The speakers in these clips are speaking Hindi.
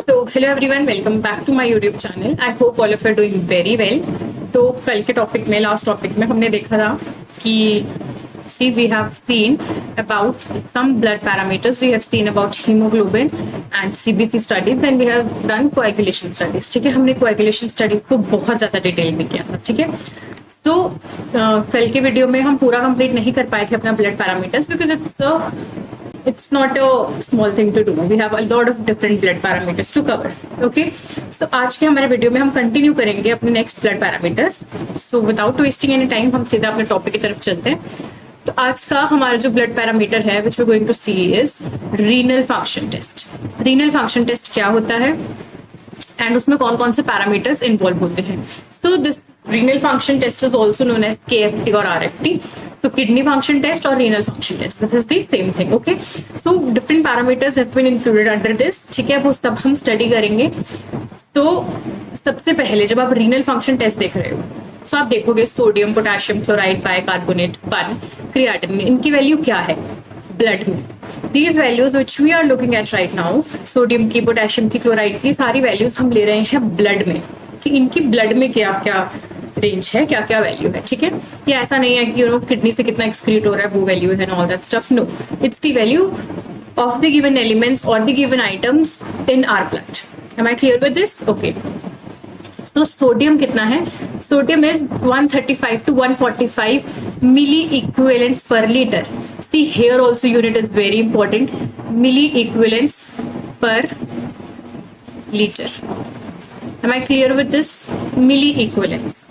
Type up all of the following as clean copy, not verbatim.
तो hello everyone, welcome back to my YouTube channel. I hope all of you are doing very well. तो कल के टॉपिक में, लास्ट टॉपिक में हमने देखा था कि see we have seen about some blood parameters, we have seen about haemoglobin and CBC studies, then we have done coagulation studies. ठीक है, हमने कोएगुलेशन स्टडीज को बहुत ज्यादा डिटेल में किया था। ठीक है, तो कल के वीडियो में हम पूरा कंप्लीट नहीं कर पाए थे अपना blood parameters because it's not a small thing to do. We have a lot of different blood parameters to cover. Okay, so आज के हमारे वीडियो में हम कंटिन्यू करेंगे अपने next blood parameters. So without wasting any time हम सीधा अपने टॉपिक की तरफ चलते हैं। तो आज का हमारा जो ब्लड पैरामीटर है which we going to see is renal function test. Renal function test क्या होता है एंड उसमें कौन कौन से पैरामीटर्स इन्वॉल्व होते हैं। So this renal function test is also known as KFT और RFT। So kidney function test or renal function test, this is the same thing. Okay, so different parameters have been included under this. ठीक है, वो सब हम स्टडी करेंगे। तो सबसे पहले जब आप रीनल फंक्शन टेस्ट देख रहे हो तो आप देखोगे सोडियम, पोटेशियम क्लोराइड, बाइकार्बोनेट, पन, क्रिएटिनिन, इनकी वैल्यू क्या है ब्लड में। These values which we are looking at right now, sodium की, पोटेशियम की, क्लोराइड की, सारी वैल्यूज हम ले रहे हैं ब्लड में कि इनकी ब्लड में क्या क्या रेंज है, क्या क्या वैल्यू है। ठीक है, ये ऐसा नहीं है कि किडनी से कितना एक्सक्रीट हो रहा है वो वैल्यू है all that stuff. No, it's the value of the given elements और the given items in our blood. Am I clear with this? Okay, तो सोडियम कितना है? Sodium is 135 to 145 milli equivalents per litre. See here also unit is very important, milli equivalents per litre. Am I clear with this? Milli equivalents.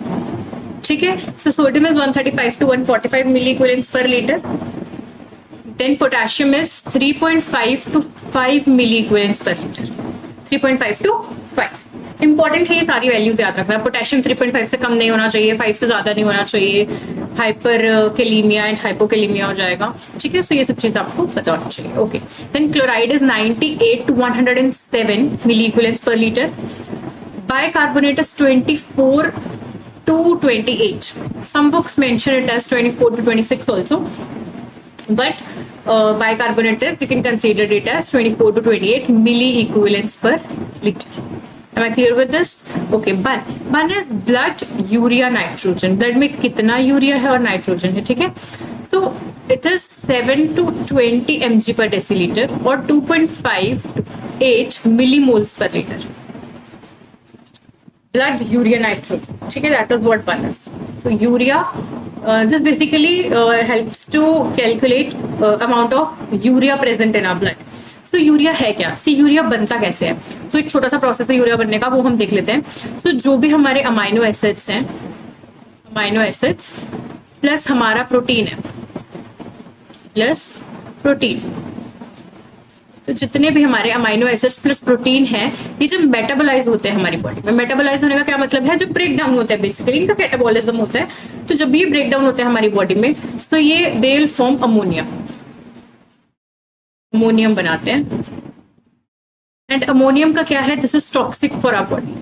ठीक है, so sodium is 135 to 145 milli equivalents per liter. Then potassium is 3.5 to 5 milli equivalents per liter. 3.5 to 5. Important है ये सारी वैल्यूज याद रखना। पोटेशियम 3.5 से कम नहीं होना चाहिए, 5 से ज्यादा नहीं होना चाहिए, हाइपर कैलीमिया एंड हाइपोकैलीमिया हो जाएगा। ठीक है, सो ये सब चीज आपको पता होना चाहिए। Okay, then chloride is 98 to 107 milli equivalents per litre. Bicarbonate is 24 to 28. Some books mention it as 24 to 26 also, but bicarbonate is, you can consider it as 24 to 28 milli equivalents per liter. Am I clear with this? Okay, one is blood urea nitrogen. Blood में कितना यूरिया है और नाइट्रोजन है। ठीक है, so it is 7 to 20 mg per deciliter और 2.5 to 8 millimoles per liter. Blood urea nitrogen. ठीक है, that is what one is. So urea, this basically helps to calculate amount of urea present in our blood. So urea है क्या? सी यूरिया बनता कैसे है? तो एक छोटा सा प्रोसेस है यूरिया बनने का, वो हम देख लेते हैं। तो जो भी हमारे अमाइनो एसिड्स हैं, अमाइनो एसिड्स प्लस हमारा प्रोटीन है, प्लस प्रोटीन, तो जितने भी हमारे अमाइनो एसिड्स प्लस प्रोटीन है, ये जब मेटाबोलाइज होते हैं हमारी बॉडी में, मेटाबोलाइज होने का क्या मतलब है? जब ब्रेक डाउन होता है, बेसिकली इनका कैटाबॉलिज्म होता है। तो जब ये ब्रेक डाउन होता है हमारी बॉडी में, तो ये they will form ammonia, ammonium बनाते हैं। एंड अमोनियम का क्या है? This is toxic for our body.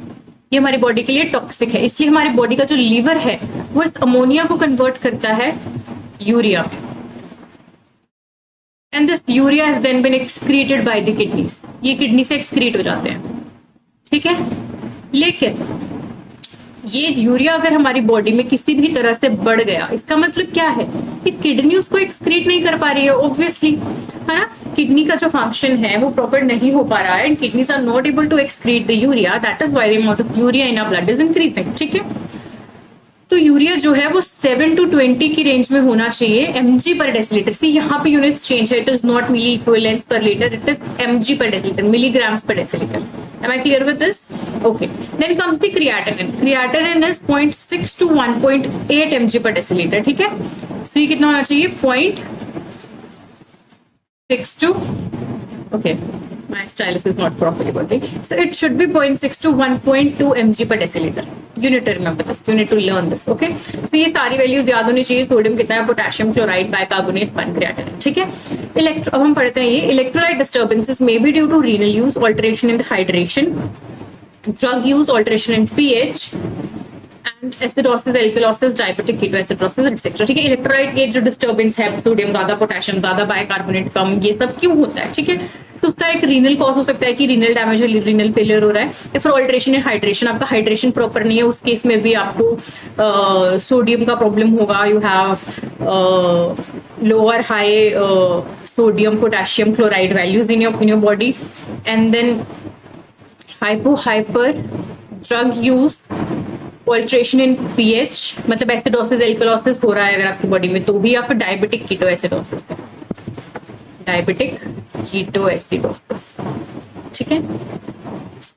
ये हमारी बॉडी के लिए टॉक्सिक है, इसलिए हमारी बॉडी का जो लीवर है वो इस अमोनिया को कन्वर्ट करता है यूरिया में। And this urea has then been excreted by the kidneys. ये किडनी से एक्सक्रीट हो जाते हैं। ठीक है, लेकिन ये यूरिया अगर हमारी बॉडी में किसी भी तरह से बढ़ गया, इसका मतलब क्या है कि किडनी उसको एक्सक्रीट नहीं कर पा रही है, ऑब्वियसली, है ना। किडनी का जो फंक्शन है वो प्रॉपर नहीं हो पा रहा है and kidneys are not able to excrete the urea, that is why the amount of urea in our blood is increasing. ठीक है, तो यूरिया जो है वो 7 to 20 की रेंज में होना चाहिए mg पर डेसिलीटर। सी यहाँ पे यूनिट्स चेंज है, it is not milli equivalents per litre, it is mg per decilitre, milligrams per decilitre. Am I clear with this? Okay, then comes the creatinine. Creatinine is 0.6 to 1.8 mg per डेसिलीटर। ठीक है, तो ये कितना होना चाहिए? 0.6 to, okay, my stylus is not properly working, so it should be 0.6 to 1.2 mg per deciliter. You need to remember this, you need to learn this. Okay, so ये सारी वैल्यूज याद होनी चाहिए। सोडियम कितना है, पोटेशियम, क्लोराइड, बाइकार्बोनेट, पैनक्रिएटिनिन। ठीक है, अब हम पढ़ते हैं ये electrolyte disturbances may be due to renal use, alteration in the hydration, drug use, alteration in pH, and acidosis, alkalosis, diabetic ketoacidosis etcetera. ठीक है, इलेक्ट्रोलाइट के जो डिस्टर्बेंस है, सोडियम ज्यादा, पोटेशियम ज्यादा, बाइकार्बोनेट कम, ये सब क्यों होता है? ठीक है, तो उसका एक रीनल कॉज हो सकता है कि रीनल डैमेज है, रीनल फेलियर हो रहा है, या फिर ऑल्ट्रेशन इन हाइड्रेशन, आपका हाइड्रेशन प्रॉपर नहीं है, उस केस में भी आपको सोडियम का प्रॉब्लम होगा। You have lower high sodium, potassium, chloride values in your body, and then hyper drug use, alteration in pH, मतलब एसिडोसिस, एल्कलोसिस हो रहा है अगर आपकी बॉडी में, तो भी, या फिर डायबिटिक कीटोएसिडोसिस है, डायबिटिक कीटोएसिडोसिस। ठीक है,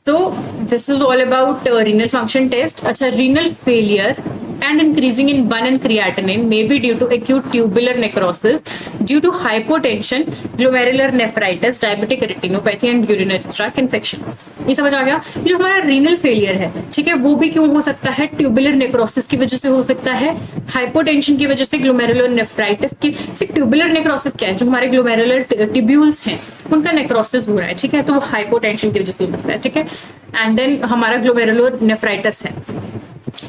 so this is all about renal function test. अच्छा, renal failure and increasing in 1 and creatinine may be due to acute tubular necrosis due to hypotension, glomerular nephritis, diabetic retinopathy and urinary tract infection. ये समझ आ गया? जो हमारा रीनल फेलियर है, ठीक है, वो भी क्यों हो सकता है? ट्यूबुलर नेक्रोसिस की वजह से हो सकता है, हाइपोटेंशन की वजह से, ग्लोमेरुलर नेफ्राइटिस की। ट्यूबुलर नेक्रोसिस क्या है? जो हमारे ग्लोमेरुलर टिब्यूल्स हैं उनका नेक्रोसिस हो रहा है, ठीक है, तो वो हाइपोटेंशन की वजह से हो सकता है। ठीक है, एंड देन हमारा ग्लोमेरुलर नेफ्राइटिस है,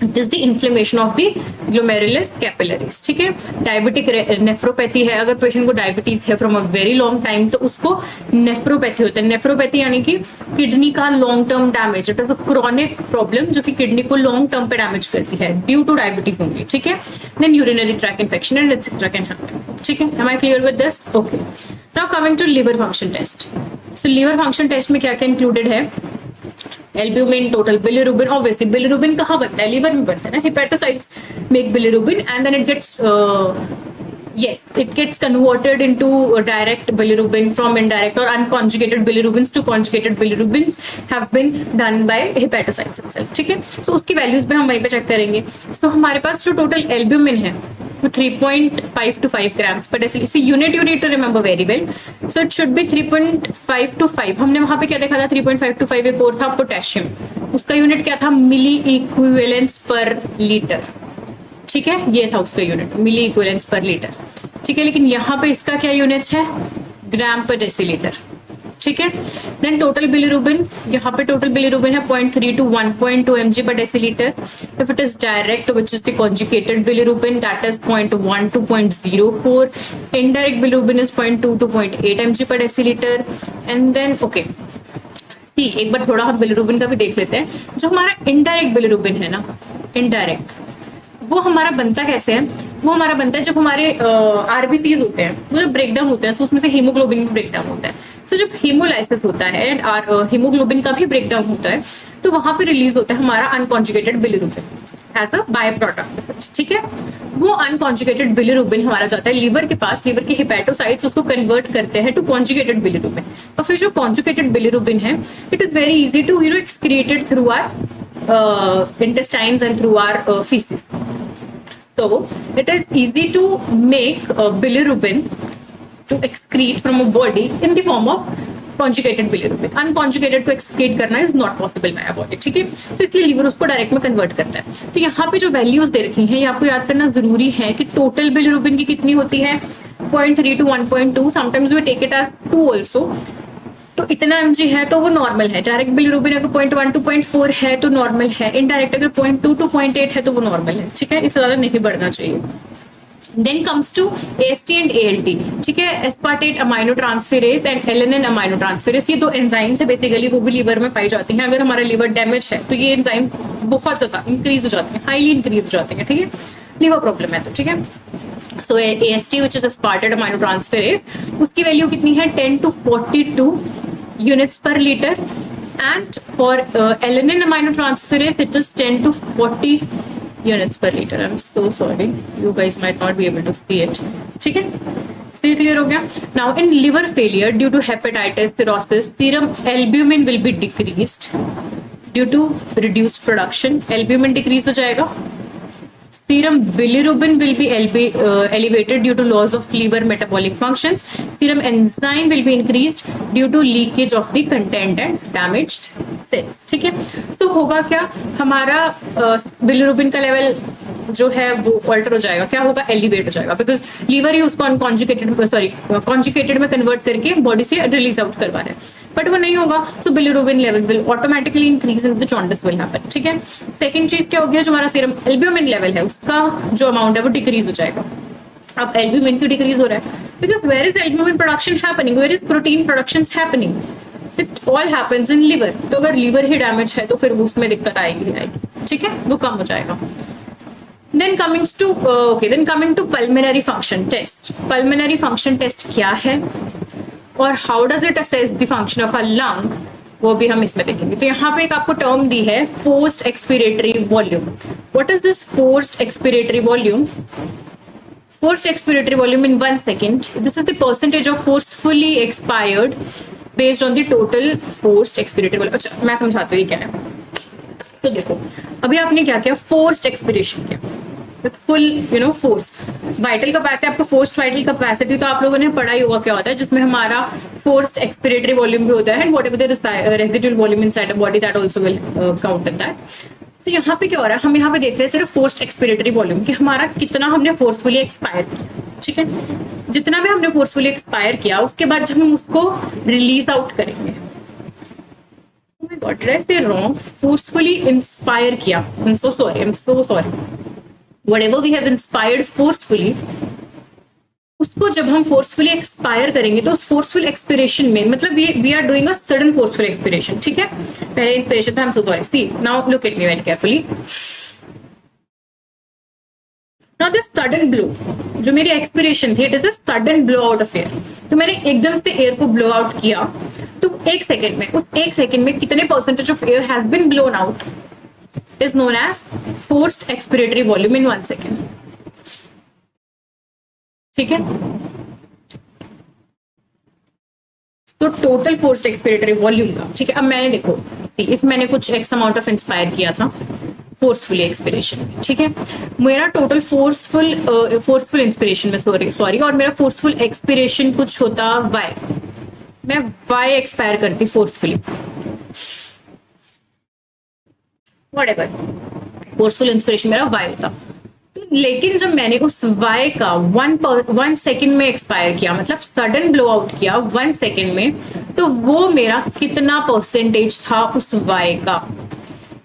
it is the inflammation of the glomerular capillaries. ठीक है, डायबिटिक नेफ्रोपैथी है, अगर पेशेंट को डायबिटीज है from a very long time तो उसको नेफ्रोपैथी होता है। नेफ्रोपैथी यानी कि किडनी का long term damage, it is a chronic problem जो कि किडनी को लॉन्ग टर्म पे डैमेज करती है ड्यू टू डायबिटीज ओनली। ठीक है, then urinary tract infection and etcetera can happen. ठीक है, am I clear with this? Okay, now coming to liver function test. So liver function test में क्या क्या इंक्लूडेड है? Albumin, total bilirubin. Obviously bilirubin कहाँ बनता है? लिवर में बनता है ना। Hepatocytes make bilirubin and then it gets converted into direct bilirubin from indirect or unconjugated bilirubins to conjugated bilirubins have been done by hepatocytes itself. ठीक है, so उसकी वैल्यूज भी हम वहीं पे चेक करेंगे। तो हमारे पास जो टोटल एल्ब्यूमिन है वो 3.5 to 5 grams per deciliter. Unit you need to remember very well, so it should be 3.5 to 5। हमने वहां पे क्या देखा था? 3.5 to 5। एक और था पोटेशियम, उसका यूनिट क्या था? मिली इक्विवेलेंस पर लीटर। ठीक है, ये था उसका यूनिट, मिली इक्विवेलेंस पर लीटर। ठीक है, लेकिन यहाँ पे इसका क्या यूनिट है? ग्राम पर डेसीलीटर। ठीक है, देन टोटल बिलिरुबिन, यहाँ पे टोटल बिलिरुबिन है 0.3 to 1.2 mg per deciliter. If it is direct, which is the conjugated bilirubin, that is 0.1 to 0.04. Indirect bilirubin is 0.2 to 0.8 mg per deciliter. And then okay, एक बार थोड़ा हम बिलिरुबिन का भी देख लेते हैं। जो हमारा इनडायरेक्ट बिलिरुबिन है ना, इनडायरेक्ट, वो हमारा बनता कैसे है? वो हमारा बनता है जब हमारे आरबीसीज होते हैं, वो जब ब्रेकडाउन होते हैं तो उसमें से हीमोग्लोबिन भी ब्रेकडाउन होता है। तो जब हीमोलाइसिस होता है एंड हीमोग्लोबिन का भी ब्रेकडाउन होता है तो वहां पे रिलीज होता है हमारा unconjugated bilirubin as a by product. ठीक है, वो अनकॉन्जुगेटेड बिलिरुबिन हमारा जाता है लिवर के पास, लिवर के हेपेटोसाइट्स उसको कन्वर्ट करते हैं टू कॉन्जुगेटेड बिलिरुबिन। और फिर जो कॉन्जुगेटेड बिलिरुबिन है, it is very easy to excreted through our intestines and through our feces. So it is easy to make bilirubin to excrete from a body in the form of conjugated bilirubin. Unconjugated को excrete करना is not possible by our body. ठीक है, तो इसलिए लीवर उसको डायरेक्ट में कन्वर्ट करता है। तो यहाँ पे जो वैल्यूज दे रखी हैं ये आपको याद करना जरूरी है कि टोटल बिलिरुबिन की कितनी होती है? 0.3 to 1.2. Sometimes we take it as 2 also. तो इतना mg है तो वो नॉर्मल है। डायरेक्ट बिलिरुबिन अगर 0.1 to 0.4 है तो नॉर्मल है। इनडायरेक्ट अगर 0.2 to 0.8 है तो वो नॉर्मल है। ठीक है, इससे ज्यादा नहीं बढ़ना चाहिए। Then comes to AST and ALT। ठीक है, aspartate amino transferase and alanine amino transferase, ये दो एंजाइम्स है बेसिकली, वो भी लीवर में पाई जाती हैं। अगर हमारा लीवर डैमेज है तो ये एंजाइम बहुत ज्यादा इंक्रीज हो जाते हैं, हाईली इंक्रीज हो जाते हैं। ठीक है, लीवर प्रॉब्लम है तो। ठीक है, सो AST which is aspartate amino transferase, उसकी वैल्यू कितनी है? 10 to 42 units per liter, and for alanine aminotransferase it is 10 to 40 units per liter. I'm so sorry, you guys might not be able to see it. ठीक है, so ये clear हो गया। Now in liver failure due to hepatitis, cirrhosis, serum albumin will be decreased due to reduced production. Albumin decrease हो जाएगा। Serum bilirubin will be elevated due to loss of liver metabolic functions. Serum enzyme will be increased due to leakage of the content and damaged cells. ठीक है, तो होगा क्या? हमारा बिलिरुबिन का लेवल जो है वो ऑल्टर हो जाएगा, क्या होगा, एलिवेट हो जाएगा, बिकॉज लीवर ही उसको कॉन्जुगेटेड में कन्वर्ट करके बॉडी से रिलीज आउट करवा रहा है, बट वो नहीं होगा, तो bilirubin level will automatically increase in the jaundice will happen. ठीक है, सेकंड चीज क्या हो गया, जो हमारा सीरम एल्ब्यूमिन लेवल है उसका जो अमाउंट है वो डिक्रीज हो जाएगा। अब एल्ब्यूमिन क्यों डिक्रीज हो रहा है, because where is albumin production happening, where is protein production happening, it all happens in liver. तो अगर लिवर ही डैमेज है तो फिर उसमें दिक्कत आएगी आएगी। ठीक है, वो कम हो जाएगा। Then coming to pulmonary function test. Pulmonary function test क्या है और how does it assess the function of a lung, वो भी हम इसमें देखेंगे। तो यहाँ पे एक आपको टर्म दी है, forced expiratory volume. What is this forced expiratory volume? Forced expiratory volume in 1 second. This is the percentage of forcefully expired based on the total forced expiratory volume. अच्छा, मैं समझाती हूँ ये क्या है। तो देखो, अभी आपने क्या किया, फोर्स्ड एक्सपिरेशन किया, फुल फोर्स। वाइटल कैपेसिटी, आपको फोर्स्ड वाइटल कैपेसिटी तो आप लोगों ने पढ़ा ही होगा क्या होता है, जिसमें हमारा फोर्स्ड एक्सपिरेटरी वॉल्यूम भी होता है, and whatever the residual volume inside the body that also will count in that. तो यहाँ पे क्या हो रहा है, हम यहाँ पे देख रहे हैं सिर्फ फोर्स्ड एक्सपिरेटरी वॉल्यूम कि हमारा कितना हमने फोर्सफुली एक्सपायर किया। ठीक है, जितना भी हमने फोर्सफुली एक्सपायर किया उसके बाद जब हम उसको रिलीज आउट करेंगे, फोर्सफुली इंस्पायर किया, I am so sorry, whatever we have inspired forcefully, उसको जब हम फोर्सफुली एक्सपायर करेंगे तो उस फोर्सफुल एक्सपिरेशन में, मतलब we are doing a sudden forceful expiration. ठीक है, पहले इंस्पिरेशन था, I am so sorry, see now look at me very carefully. Now this sudden blow, जो मेरी एक्सपिरेशन थी, it is a sudden blow out of air. तो मैंने एकदम से एयर को ब्लो आउट किया, तो एक सेकेंड में, उस एक सेकेंड में कितने percentage of air has been blown out is known as forced expiratory volume in 1 second. ठीक है, तो टोटल फोर्स्ड एक्सपिरेटरी वॉल्यूम का, ठीक है, अब मैंने देखो, इफ मैंने कुछ एक्स अमाउंट ऑफ इंस्पायर किया था फोर्सफुली एक्सपिरेशन, ठीक है, मेरा टोटल फोर्सफुल इंस्पिरेशन में सॉरी और मेरा फोर्सफुल एक्सपिरेशन कुछ होता वाई, मैं वाई एक्सपायर करती फोर्सफुली, व्हाटएवर, फोर्सफुल इंस्पिरेशन मेरा वाई होता। लेकिन जब मैंने उस वाई का 1 सेकेंड में एक्सपायर किया, मतलब सडन ब्लो आउट किया 1 सेकेंड में, तो वो मेरा कितना परसेंटेज था उस वाई का?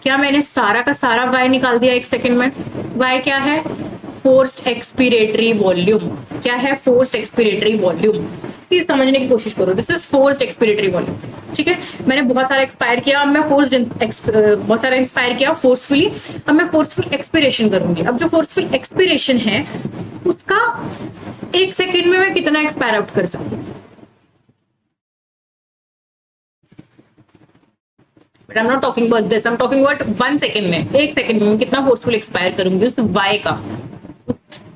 क्या मैंने सारा का सारा वाई निकाल दिया 1 सेकेंड में? वाई क्या है? Forced expiratory volume. क्या है? Forced expiratory volume. समझने की कोशिश करो, this is forced expiratory volume. ठीक है, मैंने बहुत सारा एक्सपायर किया, अब मैं बहुत सारा एक्सपायर किया फोर्सफुली, अब मैं फोर्सफुल एक्सपिरेशन करूंगी। अब जो फोर्सफुल एक्सपिरेशन है उसका 1 सेकेंड में मैं कितना एक्सपायर आउट कर सकती हूँ? But I am not talking about this, I am talking about 1 second में, 1 सेकेंड में कितना फोर्सफुल एक्सपायर करूंगी उस वाई का।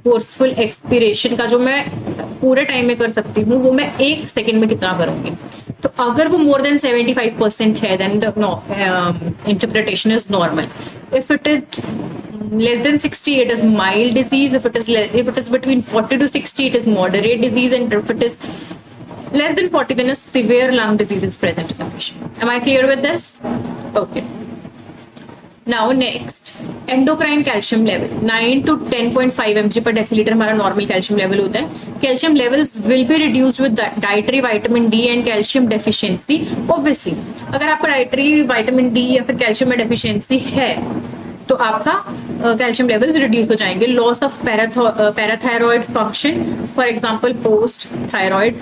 फोर्सफुल एक्सपिरेशन का जो मैं पूरे टाइम में कर सकती हूँ वो मैं 1 सेकेंड में कितना करूंगी। तो अगर वो मोर देन 75% है then interpretation is normal. If it is less than 60 it is mild disease, if it is between 40 to 60 it is moderate disease, and if it is less than 40 then a severe lung disease is present in the patient. Am I clear with this? Okay. Now next, endocrine calcium level 9 to 10.5 mg per deciliter हमारा normal calcium level होता है। Calcium levels will be reduced with dietary vitamin D and calcium deficiency. Obviously, अगर आपका dietary vitamin D या फिर calcium में deficiency है तो आपका कैल्शियम लेवल्स रिड्यूस हो जाएंगे। Loss of parathyroid function, for example post thyroid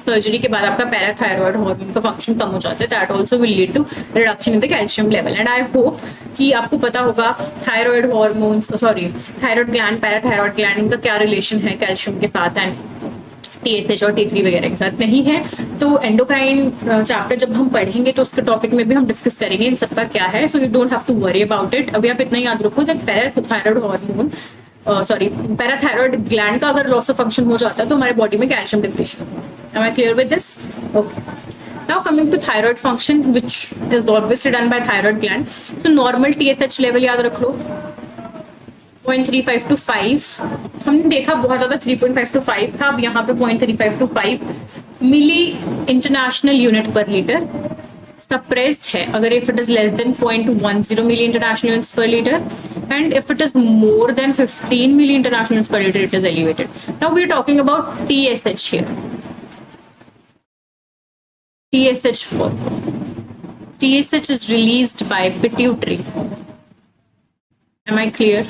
surgery के बाद आपका पैराथायरॉयड हार्मोन का फंक्शन कम हो जाता है, that also will lead to reduction in the calcium level. And I hope कि आपको पता होगा thyroid hormones, thyroid gland, parathyroid gland, इनका क्या रिलेशन है कैल्शियम के साथ एंड TSH और T3 वगैरह के साथ नहीं है। तो एंडोक्राइन चैप्टर जब हम पढ़ेंगे तो उसके टॉपिक में भी हम डिस्कस करेंगे इन सबका क्या है, so you don't have to worry about it. अभी आप इतना याद रखो, जब पैराथायरॉयड हार्मोन पैराथायरॉयड ग्लैंड का अगर लॉस ऑफ फंक्शन हो जाता है तो हमारे बॉडी में कैल्शियम डिप्लीशन होगा। Am I clear with this? Okay. Now coming to thyroid function, which is obviously done by thyroid gland. So normal TSH level याद रख लो 0.35 to 5, हमने देखा बहुत ज्यादा 3.5 to 5 था, अब यहाँ पे 0.35 to 5 milli international unit per litre. Suppressed है अगर if it is less than 0.10 milli international units per litre, and if it is more than 15 milli international units per liter, it is elevated. Now we are talking about TSH here. TSH hormone. TSH is released by pituitary. Am I clear?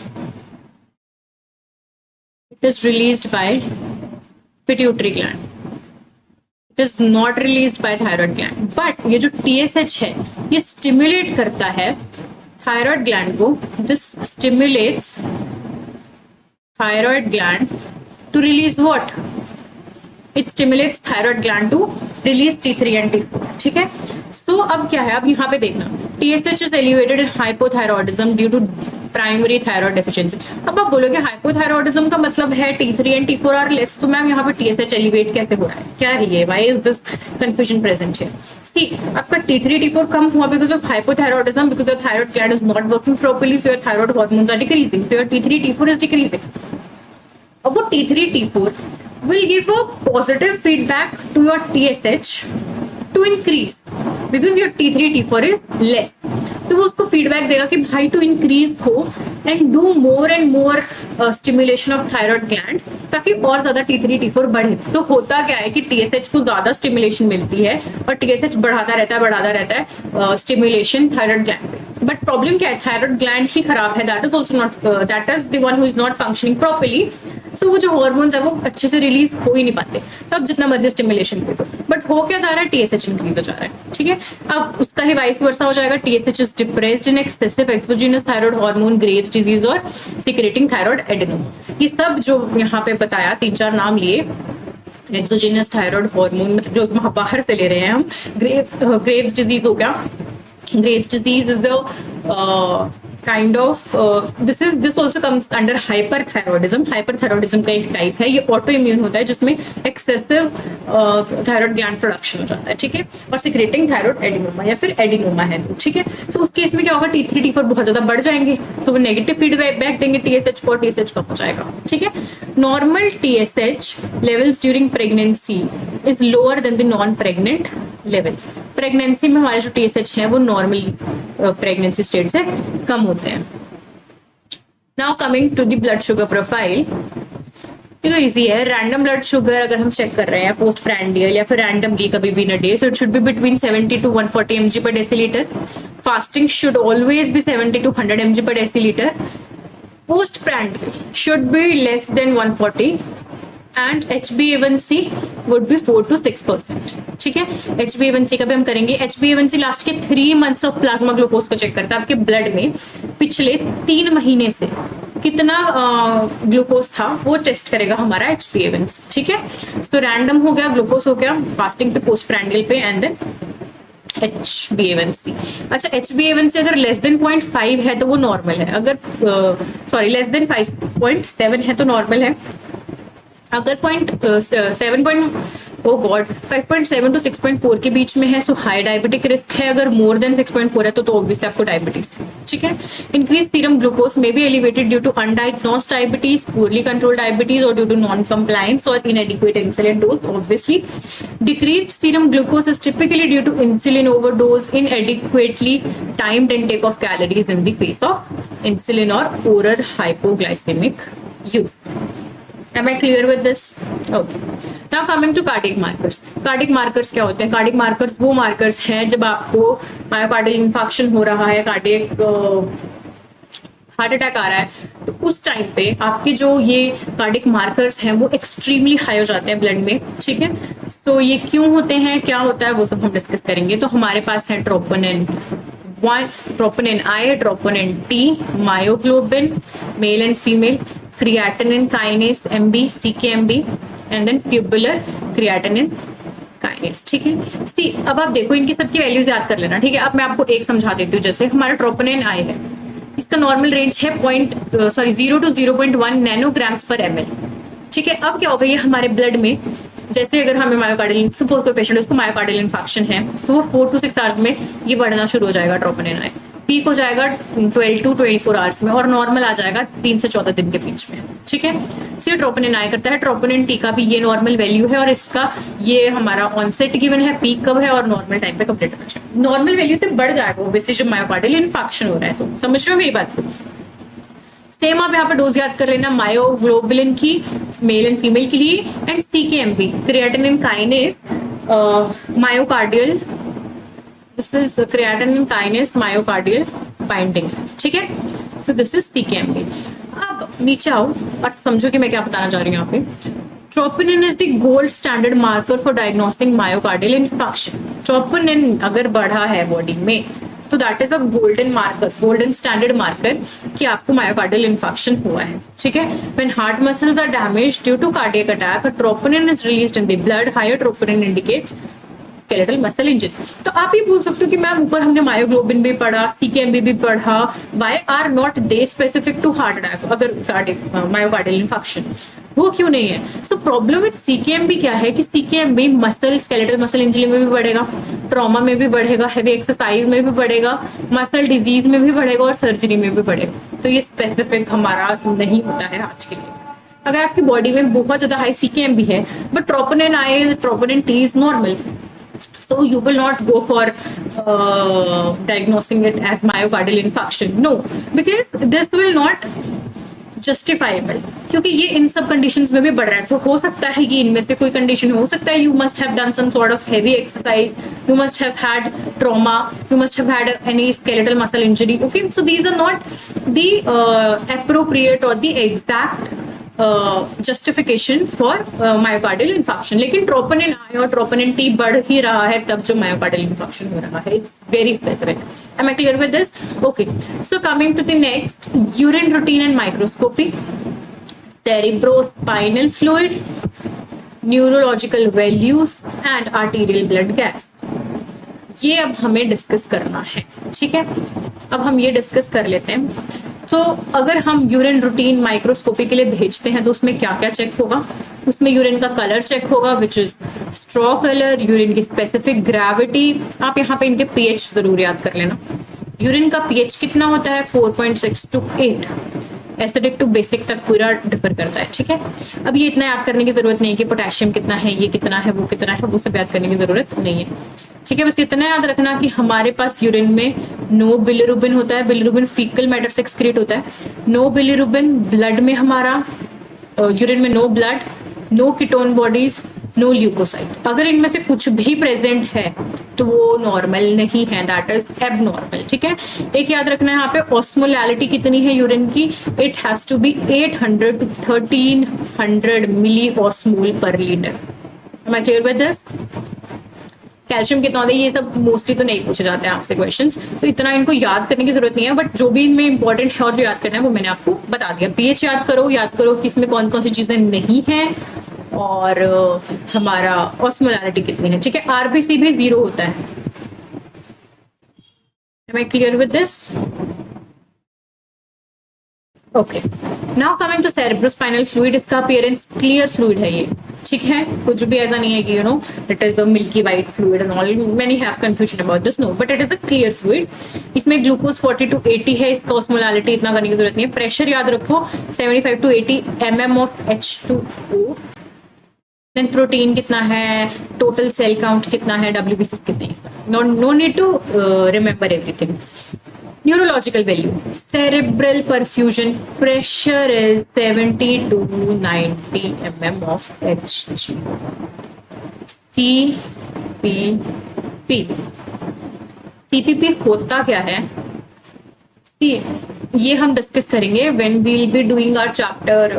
It is released by pituitary gland. It is not released by thyroid gland. But ये जो TSH है ये stimulate करता है thyroid gland को. This stimulates thyroid gland to release what? It stimulates thyroid gland to release T3 and T4. ठीक है. So अब क्या है, अब यहाँ पे देखना TSH is elevated in hypothyroidism due to primary thyroid deficiency. अब आप बोलोगे हाइपोथायरॉइडिज्म का मतलब है T3 and T4 are less, तो मैम यहाँ पे TSH एलिवेट कैसे हो रहा है, क्या है ये, why is this confusion present here? See, आपका T3 T4 कम हुआ because of hypothyroidism, because your thyroid gland is not working properly, so your thyroid hormones are decreasing, so your T3 T4 is decreasing. अब वो T3 T4 will give a positive feedback to your TSH to increase because your T3 T4 is less. तो वो उसको फीडबैक देगा कि भाई टू इंक्रीज हो and do more and more stimulation of thyroid gland, ताकि और ज्यादा T3 T4 बढ़े. तो होता क्या है कि TSH को ज्यादा स्टिमुलेशन मिलती है और TSH बढ़ाता रहता है स्टिमुलेशन थायराइड ग्लैंड पे. बट प्रॉब्लम क्या है, थायराइड ग्लैंड ही खराब है, that is also not, that is the one who is not functioning properly. So वो जो हॉर्मोन्स है वो अच्छे से रिलीज हो ही नहीं पाते, तो अब जितना मर्जी स्टिमुलेशन दे दो, बट हो क्या जा रहा है, TSH इंक्रीज हो जा रहा है. ठीक है, अब उसका ही वाइस वर्सा हो जाएगा. TSH is depressed in excessive exogenous thyroid hormone, Graves disease और सिक्रेटिंग थायराइड एडेनोमा. ये सब जो यहाँ पे बताया, 3-4 नाम लिए, एक्सोजीनस थायराइड हार्मोन मतलब जो वहां बाहर से ले रहे हैं हम. ग्रेव्स डिजीज हो गया. Graves disease is the kind of this also comes under hyperthyroidism. Hyperthyroidism का एक टाइप है, ये ऑटो इम्यून होता है जिसमें एक्सेसिव थायराइड ग्लैंड प्रोडक्शन हो जाता है. ठीक है, और सिक्रेटिंग थायराइड एडिनोमा या फिर एडिनोमा है. ठीक है, तो उस केस में क्या होगा, T3 T4 बहुत ज्यादा बढ़ जाएंगे, तो वो नेगेटिव फीडबैक देंगे TSH को, TSH कम हो जाएगा. ठीक है, normal TSH levels during pregnancy is lower than the non pregnant level. Pregnancy में हमारे जो TSH हैं वो नॉर्मल प्रेगनेंसी स्टेट से कम होते हैं. Now coming to the blood sugar profile, ये तो इजी है. रैंडम ब्लड शुगर अगर हम चेक कर रहे हैं पोस्ट प्रैंडियल या फिर रैंडमली कभी भी in a day, so it should be between 70 to 140 mg per deciliter. Fasting should always be 70 to 100 mg per deciliter. Post prandial should be less than 140 and HbA1c would be 4 to 6%. ठीक है, HbA1c का भी हम करेंगे. HbA1c लास्ट के 3 months ऑफ प्लाज्मा ग्लूकोज को चेक करता है. आपके ब्लड में पिछले 3 महीने से कितना ग्लूकोज था वो टेस्ट करेगा हमारा HbA1c. ठीक है, तो रैंडम हो गया, ग्लूकोज हो गया, फास्टिंग पे, पोस्ट प्रैंडियल पे, एंड देन HbA1c. अच्छा, HbA1c अगर लेस देन 0.5 है तो वो नॉर्मल है. अगर सॉरी लेस देन 5.7 है तो नॉर्मल है. अगर 5.7 to 6.4 के बीच में है तो हाई डायबिटिक रिस्क है. अगर मोर देन 6.4 है तो ऑब्वियसली आपको डायबिटीज. ठीक है, increase serum glucose may be elevated due to undiagnosed diabetes, poorly controlled diabetes और ड्यू टू नॉन कंप्लायंस और inadequate insulin dose. Obviously decreased serum glucose is typically due to insulin overdose, inadequately timed intake of calories in the face of insulin और oral hypoglycaemic use. Am I clear with this? Okay. Now coming to cardiac markers. Cardiac markers क्या होते हैं? Cardiac markers वो markers हैं जब आपको मायोकार्डियल इंफाक्शन हो रहा है, कार्डियक हार्ट अटैक आ रहा है, तो उस टाइम पे आपके जो ये कार्डियक मार्कर्स हैं वो एक्सट्रीमली हाई हो जाते हैं ब्लड में. ठीक है, तो ये क्यों होते हैं, क्या होता है, वो सब हम डिस्कस करेंगे. तो हमारे पास है troponin 1, troponin I, troponin T, myoglobin male and female, creatinine kinase MB, CKMB, and then tubular creatinine kinase. ठीक है, सी अब आप देखो इनकी सबकी वैल्यूज याद कर लेना. ठीक है, अब मैं आपको एक समझा देती हूँ. जैसे हमारा ट्रोपोनिन I है, इसका नॉर्मल रेंज है 0 to 0.1 नैनोग्राम्स पर ml. ठीक है, अब क्या होगा, ये हमारे ब्लड में जैसे अगर हमें मायोकार्डियल, सपोज कोई पेशेंट है उसको मायोकार्डियल इन्फेक्शन है तो वो 4 to 6 आवर्स में ये बढ़ना शुरू हो जाएगा. ट्रोपोनिन I पीक हो जाएगा 12 to 24 आवर्स में और नॉर्मल आ जाएगा 3 से 14 दिन के बीच में. ठीक है, तो ये ट्रोपोनिन I करता है. ट्रोपोनिन T का भी ये नॉर्मल वैल्यू है और इसका ये हमारा ऑनसेट गिवन है, पीक कब है और नॉर्मल टाइम पे कंप्लीट हो जाएगा. नॉर्मल वैल्यू से बढ़ जाएगा ऑब्वियसली जब मायोकार्डियल इन्फेक्शन हो रहा है. तो समझ रहे हो मेरी बात को? सेम आप यहाँ पे डोज याद कर लेना मायोग्लोबुलिन की, मेल एंड फीमेल के लिए, and CKMB creatinine kinase myocardial, this is creatinine kinase myocardial binding, ठीक है। So this is CKMB। अब नीचे आओ और समझो कि मैं क्या बताना चाह रही हूँ यहाँ पे। Troponin is the gold standard marker for diagnosting myocardial infection. Troponin अगर बढ़ा है बॉडी में तो that is a golden marker, golden standard marker कि आपको मायोकार्डियल इन्फेक्शन हुआ है, ठीक है। When heart muscles are damaged due to cardiac attack, troponin is released in the blood. Higher troponin indicates skeletal muscle injury. तो आप ये बोल सकते हो कि मैम ऊपर हमने मायोग्लोबिन भी पढ़ा, CKMB भी पढ़ा, why are not they specific to heart attack, अगर मायोकार्डियल इन्फेक्शन, वो क्यों नहीं है? सो प्रॉब्लम विद CKMB क्या है कि CKMB muscle skeletal muscle injury में भी बढ़ेगा, ट्रॉमा में भी बढ़ेगा, हैवी एक्सरसाइज में भी बढ़ेगा, मसल डिजीज में भी बढ़ेगा और सर्जरी में भी बढ़ेगा। तो ये स्पेसिफिक हमारा नहीं होता है आज के लिए। अगर आपकी बॉडी में बहुत ज्यादा हाई CKMB है but troponin I, troponin T is normal, so you will not go for diagnosing it as myocardial infarction, no, because this will not justifiable, क्योंकि ये इन सब कंडीशंस में भी बढ़ रहा है। तो हो सकता है कि इनमें से कोई कंडीशन हो सकता है, you must have done some sort of heavy exercise, you must have had trauma, you must have had any skeletal muscle injury, okay, so these are not the appropriate or the exact justification for myocardial infection. लेकिन ट्रोपोनिन आई और ट्रोपोनिन T बढ़ ही रहा है तब जो मायोकार्डियल इन्फेक्शन हो रहा है। It's very specific. Am I clear with this? Okay, so coming to the next, urine routine and microscopy, cerebrospinal fluid, neurological values and arterial blood gas. ये अब हमें डिस्कस करना है, ठीक है। अब हम ये डिस्कस कर लेते हैं। तो अगर हम यूरिन रूटीन माइक्रोस्कोपी के लिए भेजते हैं तो उसमें क्या क्या चेक होगा? उसमें यूरिन का कलर चेक होगा which is straw colour, urine की स्पेसिफिक ग्रेविटी। आप यहाँ पे इनके pH जरूर याद कर लेना। यूरिन का pH कितना होता है? 4.6 to 8, एसिडिक टू बेसिक तक पूरा डिफर करता है, ठीक है। अब ये इतना याद करने की जरूरत नहीं है कि पोटेशियम कितना है, ये कितना है, वो कितना है, वो सब याद करने की जरूरत नहीं है, ठीक है। बस इतना याद रखना कि हमारे पास यूरिन में नो बिलिरुबिन होता है, बिलिरुबिन फीकल मैटर से एक्सक्रीट होता है। नो बिलिरुबिन, ब्लड में हमारा यूरिन में no blood, no ketone bodies, no leukocyte. अगर इनमें से कुछ भी प्रेजेंट है तो वो नॉर्मल नहीं है, दैट इज एबनॉर्मल, ठीक है। एक याद रखना है यहाँ पे ऑस्मोलैलिटी कितनी है यूरिन की, it has to be 800 to 1300 milli osmole per litre. Am I clear with this? Calcium कितना होता है, ये सब मोस्टली तो नहीं पूछे जाते हैं आपसे क्वेश्चंस, तो इतना इनको याद करने की जरूरत नहीं है। बट जो भी इनमें इंपॉर्टेंट है और जो याद करना है वो मैंने आपको बता दिया। pH याद करो कि इसमें कौन कौन सी चीजें नहीं है और हमारा ऑस्मोलैरिटी कितनी है, ठीक है। RBC भी 0 होता है। Am I clear with this? Okay, now coming to cerebrospinal fluid. इसका अपीयरेंस क्लियर फ्लूइड है ये, ठीक है। कुछ भी ऐसा नहीं है कि it is a milky white fluid and all, many have confusion about this, no, but it is a clear fluid. इसमें ग्लूकोज 40 to 80 है, इसका ऑस्मोलैरिटी इतना करने की जरूरत नहीं है। प्रेशर याद रखो 75 to 80 mm of H2O। Then protein कितना है, टोटल सेल काउंट कितना है, WBC कितने हैं, no need to remember everything. Neurological value, cerebral perfusion pressure is 70 to 90 mm of Hg. CPP होता क्या है? ये हम डिस्कस करेंगे when we will be doing our chapter,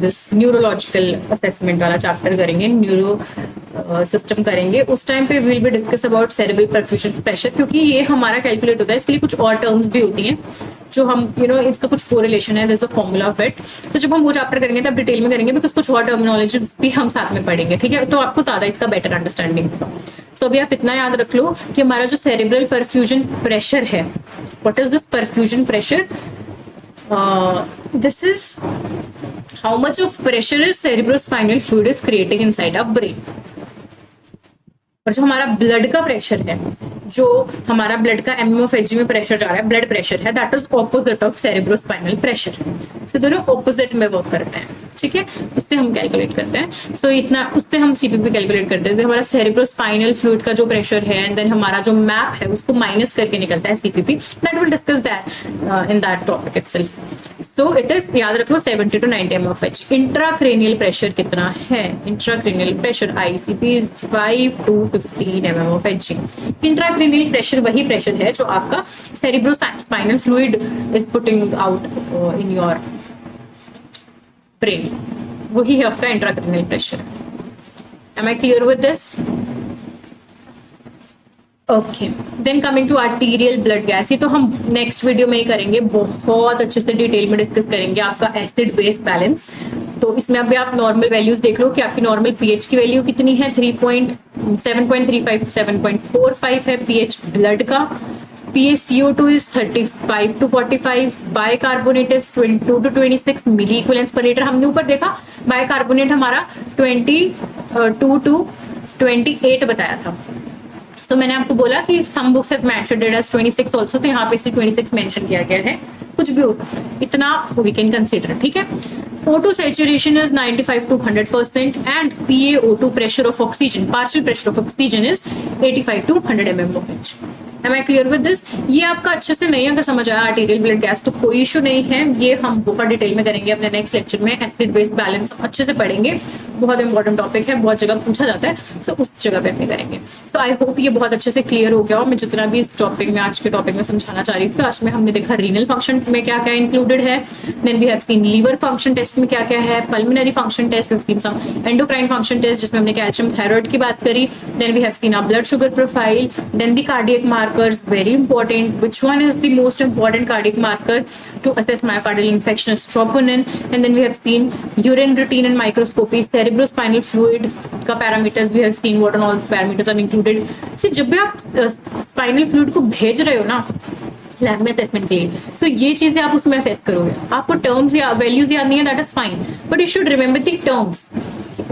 this neurological assessment वाला चैप्टर करेंगे, न्यूरो सिस्टम करेंगे, उस टाइम पे will be discuss about cerebral perfusion pressure, क्योंकि ये हमारा कैलकुलेट होता है। इसके लिए कुछ और टर्म्स भी होती हैं जो हम इसका कुछ कोरिलेशन है, this a formula of it. तो जब हम वो चैप्टर करेंगे तब डिटेल में करेंगे, बिकॉज कुछ और टर्मिनोलॉजी भी हम साथ में पढ़ेंगे, ठीक है। तो आपको ज्यादा इसका बेटर अंडरस्टैंडिंग होगा। तो अभी आप इतना याद रख लो कि हमारा जो सेरेब्रल परफ्यूजन प्रेशर है, what is this perfusion pressure? This is how much of pressure is cerebrospinal fluid is creating inside our brain. और जो हमारा ब्लड का प्रेशर है, जो हमारा ब्लड का mm of Hg में प्रेशर जा रहा है, ब्लड प्रेशर है, that is opposite of cerebrospinal pressure. So दोनों ऑपोजिट में वर्क करते हैं, ठीक है। उससे हम कैलकुलेट करते हैं। सो इतना उससे हम CPP कैलकुलेट करते हैं। हमारा सेरेब्रोस्पाइनल फ्लूइड का जो प्रेशर है एंड देन हमारा जो मैप है उसको माइनस करके निकलता है CPP। That will discuss that in that topic itself. तो इट इज, याद रख लो 70 to 90 mmHg। इंट्राक्रेनियल प्रेशर कितना है? Intracranial pressure ICP 5 to 15 mmHg। Intracranial pressure वही प्रेशर है जो आपका cerebrospinal fluid is putting out in your brain, वही है आपका intracranial pressure. Am I clear with this? Okay, then coming to arterial blood gas, ये तो हम नेक्स्ट वीडियो में ही करेंगे, बहुत अच्छे से डिटेल में डिस्कस करेंगे आपका एसिड बेस बैलेंस। तो इसमें अभी आप नॉर्मल वैल्यूज देख लो कि आपकी नॉर्मल पीएच की वैल्यू कितनी है, 7.35 to 7.45 है पीएच ब्लड का। PaCO2 is 35 to 45, bicarbonate is 22 to 26 milli equivalents per litre. हमने ऊपर देखा बाइकार्बोनेट हमारा 22 to 28 बताया था। तो मैंने आपको बोला कि some books have mentioned it as 26 also, तो यहाँ पे सिर्फ 26 मेंशन किया गया है, कुछ भी होता है इतना वी कैन कंसीडर, ठीक है। O2 saturation is 95 to 100% and PaO2 pressure of oxygen, partial pressure of oxygen is 85 to 100 mmHg। Am I clear with this? ये आपका अच्छे से नहीं अगर समझ आया आर्टीरियल ब्लड गैस तो कोई इशू नहीं है, ये हम बहुत डिटेल में करेंगे अपने नेक्स्ट लेक्चर में। एसिड बेस बैलेंस अच्छे से पढ़ेंगे, बहुत इंपॉर्टेंट टॉपिक है, बहुत जगह पूछा जाता है, तो उस जगह पे हम करेंगे। तो आई होप ये बहुत अच्छे से क्लियर हो गया हो। मैं जितना भी इस टॉपिक में आज के टॉपिक में समझाना चाह रही थी, आज में हमने देखा रीनल फंक्शन में क्या क्या इंक्लूडेड है, then we have seen liver function test में क्या क्या है, pulmonary function test, we have seen some endocrine function test जिसमें हमने कैल्शियम थायराइड की बात करी, then we have seen our blood sugar profile, then the cardiac markers, very important, which one is the most important cardiac marker to assess myocardial infarction? Troponin, and then we have seen urine routine and microscopy, cerebrospinal fluid का parameters we have seen, what and all parameters are included। so, जब भी आप spinal fluid को भेज रहे हो ना लैब में असेसमेंट के लिए, तो ये चीजें आप उसमें असेस करोगे। आपको टर्म्स या वैल्यूज याद नहीं है, that is fine, but you should remember the terms,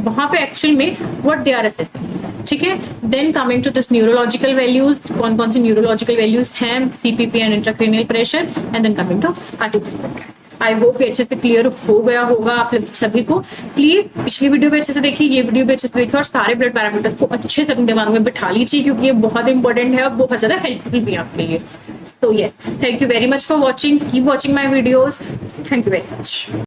वहां पे एक्चुअल में व्हाट दे आर असेसिंग, ठीक है। Then coming to this neurological values, कौन कौन सी न्यूरोलॉजिकल वैल्यूज हैं, CPP and intracranial pressure, and then coming to articular gas. I hope ये अच्छे से क्लियर हो गया होगा आप सभी को। प्लीज पिछली वीडियो भी अच्छे से देखिए, ये वीडियो भी अच्छे से देखिए और सारे ब्लड पैरामीटर्स को अच्छे से दिमाग में बिठा लीजिए, क्योंकि ये बहुत इंपॉर्टेंट है और बहुत ज्यादा हेल्पफुल भी है आपके लिए। So yes, thank you very much for watching. Keep watching my videos. Thank you very much.